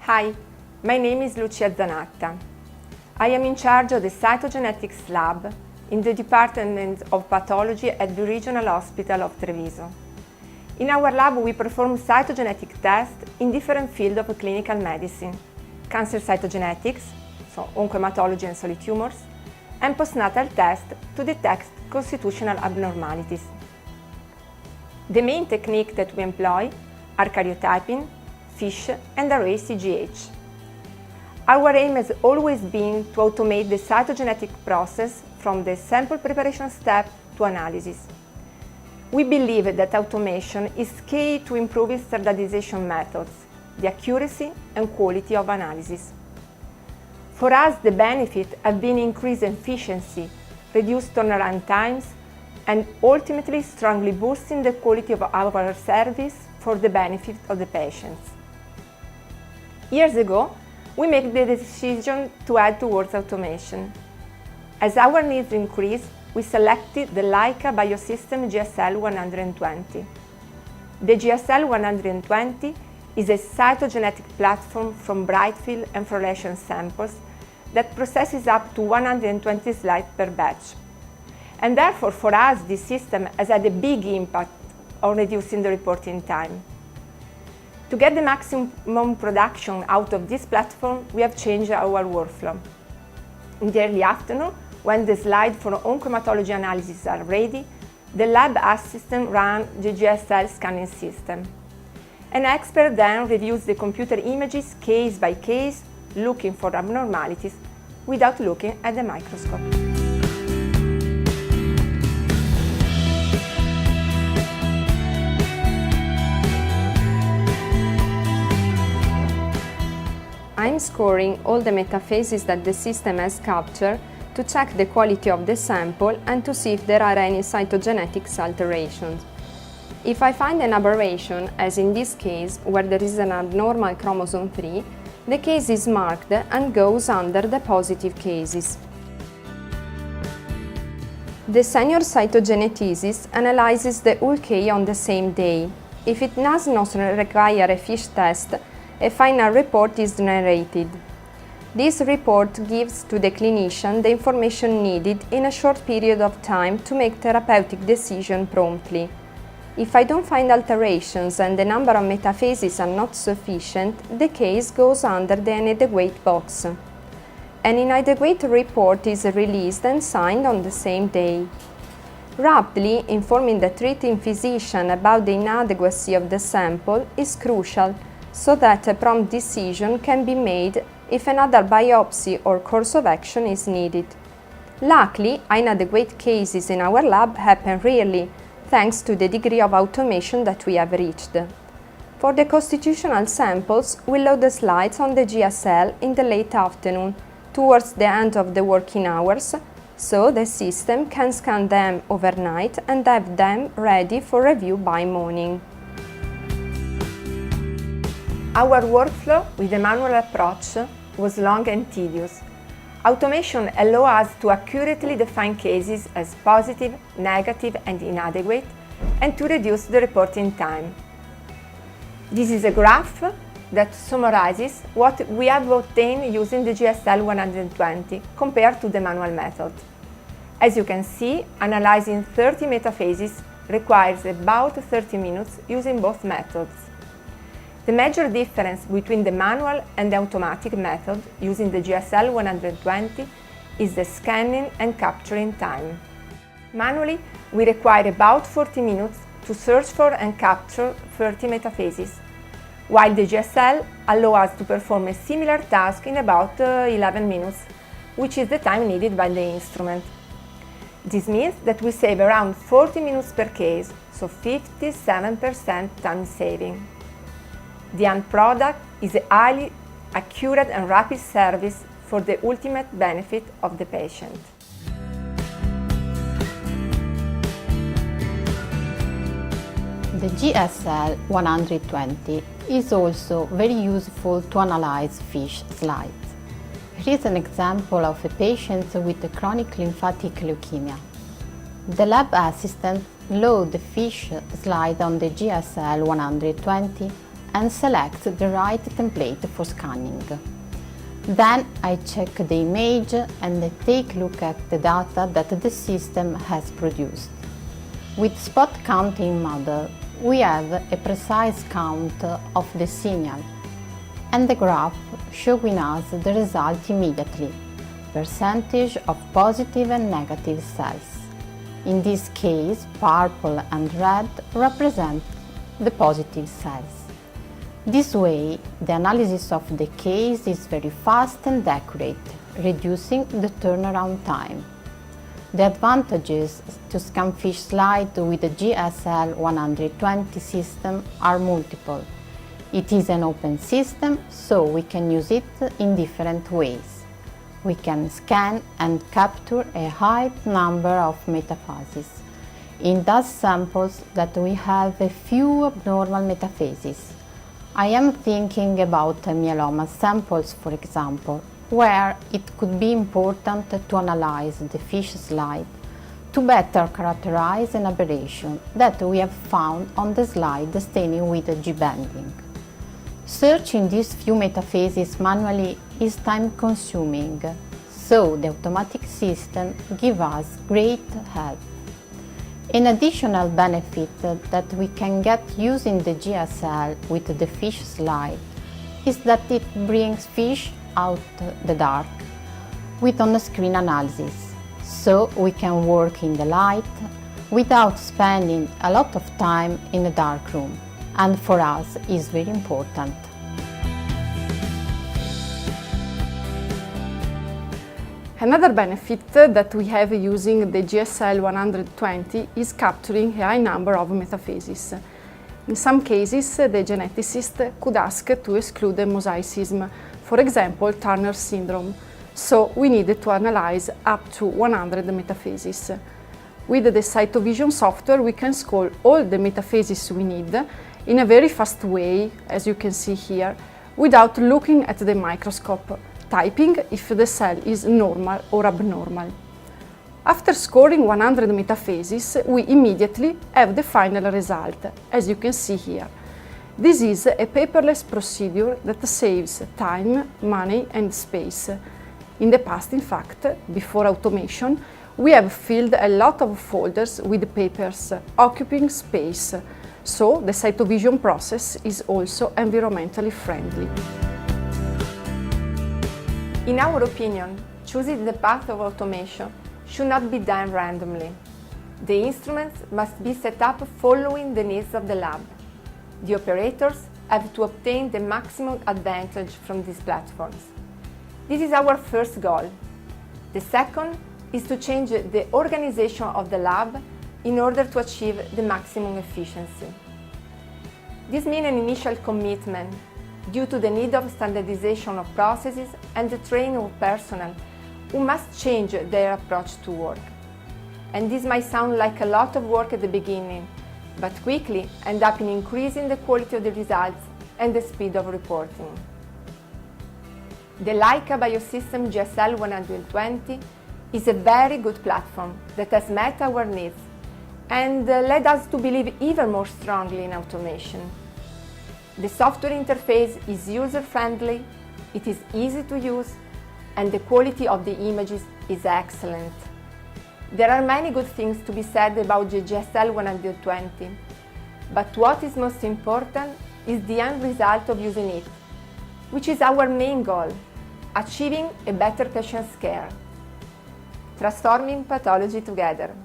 Hi, my name is Lucia Zanatta. I am in charge of the cytogenetics lab in the Department of Pathology at the Regional Hospital of Treviso. In our lab, we perform cytogenetic tests in different fields of clinical medicine: cancer cytogenetics, so oncohematology and solid tumors, and postnatal tests to detect constitutional abnormalities. The main techniques that we employ are karyotyping, FISH, and array-CGH. Our aim has always been to automate the cytogenetic process from the sample preparation step to analysis. We believe that automation is key to improving standardization methods, the accuracy and quality of analysis. For us, the benefits have been increased efficiency, reduced turnaround times, and ultimately strongly boosting the quality of our service for the benefit of the patients. Years ago, we made the decision to add towards automation. As our needs increased, we selected the Leica Biosystem GSL 120. The GSL 120 is a cytogenetic platform from bright field and fluorescence samples that processes up to 120 slides per batch. And therefore, for us, this system has had a big impact on reducing the reporting time. To get the maximum production out of this platform, we have changed our workflow. In the early afternoon, when the slides for oncohematology analysis are ready, the lab assistant runs the GSL scanning system. An expert then reviews the computer images case by case, looking for abnormalities without looking at the microscope. I'm scoring all the metaphases that the system has captured to check the quality of the sample and to see if there are any cytogenetics alterations. If I find an aberration, as in this case, where there is an abnormal chromosome 3, the case is marked and goes under the positive cases. The senior cytogeneticist analyzes the whole case on the same day. If it does not require a FISH test, a final report is generated. This report gives to the clinician the information needed in a short period of time to make therapeutic decisions promptly. If I don't find alterations and the number of metaphases are not sufficient, the case goes under the inadequate box. An inadequate report is released and signed on the same day. Rapidly informing the treating physician about the inadequacy of the sample is crucial, so that a prompt decision can be made if another biopsy or course of action is needed. Luckily, inadequate cases in our lab happen rarely, thanks to the degree of automation that we have reached. For the constitutional samples, we load the slides on the GSL in the late afternoon, towards the end of the working hours, so the system can scan them overnight and have them ready for review by morning. Our workflow with the manual approach was long and tedious. Automation allows us to accurately define cases as positive, negative, and inadequate, and to reduce the reporting time. This is a graph that summarizes what we have obtained using the GSL 120 compared to the manual method. As you can see, analyzing 30 metaphases requires about 30 minutes using both methods. The major difference between the manual and the automatic method using the GSL 120 is the scanning and capturing time. Manually, we require about 40 minutes to search for and capture 30 metaphases, while the GSL allows us to perform a similar task in about 11 minutes, which is the time needed by the instrument. This means that we save around 40 minutes per case, so 57% time saving. The end product is a highly accurate and rapid service for the ultimate benefit of the patient. The GSL 120 is also very useful to analyze FISH slides. Here is an example of a patient with a chronic lymphatic leukemia. The lab assistant loads the FISH slide on the GSL 120 and select the right template for scanning. Then I check the image and I take a look at the data that the system has produced. With spot counting model, we have a precise count of the signal and the graph showing us the result immediately, percentage of positive and negative cells. In this case, purple and red represent the positive cells. This way, the analysis of the case is very fast and accurate, reducing the turnaround time. The advantages to scan fish slide with the GSL 120 system are multiple. It is an open system, so we can use it in different ways. We can scan and capture a high number of metaphases. In those samples that we have a few abnormal metaphases. I am thinking about myeloma samples, for example, where it could be important to analyze the fish slide to better characterize an aberration that we have found on the slide staining with G-bending. Searching these few metaphases manually is time-consuming, so the automatic system gives us great help. An additional benefit that we can get using the GSL with the fish slide is that it brings fish out the dark with on-screen analysis, so we can work in the light without spending a lot of time in a dark room, and for us is very important. Another benefit that we have using the GSL 120 is capturing a high number of metaphases. In some cases, the geneticist could ask to exclude a mosaicism, for example, Turner syndrome, so we needed to analyze up to 100 metaphases. With the CytoVision software, we can score all the metaphases we need in a very fast way, as you can see here, without looking at the microscope, typing if the cell is normal or abnormal. After scoring 100 metaphases, we immediately have the final result, as you can see here. This is a paperless procedure that saves time, money and space. In the past, in fact, before automation, we have filled a lot of folders with papers, occupying space, so the CytoVision process is also environmentally friendly. In our opinion, choosing the path of automation should not be done randomly. The instruments must be set up following the needs of the lab. The operators have to obtain the maximum advantage from these platforms. This is our first goal. The second is to change the organization of the lab in order to achieve the maximum efficiency. This means an initial commitment due to the need of standardization of processes and the training of personnel who must change their approach to work. And this might sound like a lot of work at the beginning, but quickly end up in increasing the quality of the results and the speed of reporting. The Leica Biosystem GSL 120 is a very good platform that has met our needs and led us to believe even more strongly in automation. The software interface is user-friendly, it is easy to use, and the quality of the images is excellent. There are many good things to be said about the GSL 120, but what is most important is the end result of using it, which is our main goal, achieving a better patient care, transforming pathology together.